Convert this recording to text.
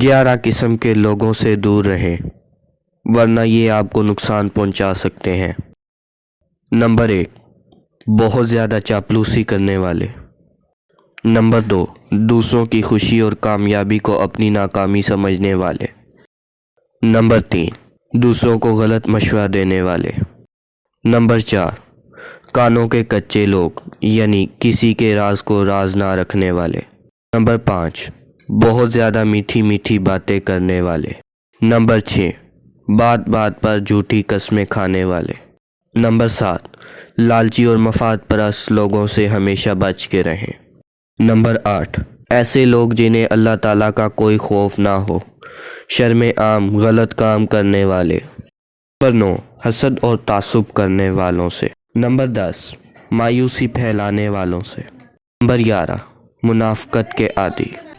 11 قسم کے لوگوں سے دور رہیں ورنہ یہ آپ کو نقصان پہنچا سکتے ہیں۔ نمبر 1، بہت زیادہ چاپلوسی کرنے والے۔ نمبر 2، دوسروں کی خوشی اور کامیابی کو اپنی ناکامی سمجھنے والے۔ نمبر 3، دوسروں کو غلط مشورہ دینے والے۔ نمبر 4، کانوں کے کچے لوگ، یعنی کسی کے راز کو راز نہ رکھنے والے۔ نمبر 5، بہت زیادہ میٹھی میٹھی باتیں کرنے والے۔ نمبر 6، بات بات پر جھوٹی قسمیں کھانے والے۔ نمبر 7، لالچی اور مفاد پرست لوگوں سے ہمیشہ بچ کے رہیں۔ نمبر 8، ایسے لوگ جنہیں اللہ تعالیٰ کا کوئی خوف نہ ہو، شرم عام غلط کام کرنے والے۔ نمبر 9، حسد اور تعصب کرنے والوں سے۔ نمبر 10، مایوسی پھیلانے والوں سے۔ نمبر 11، منافقت کے عادی۔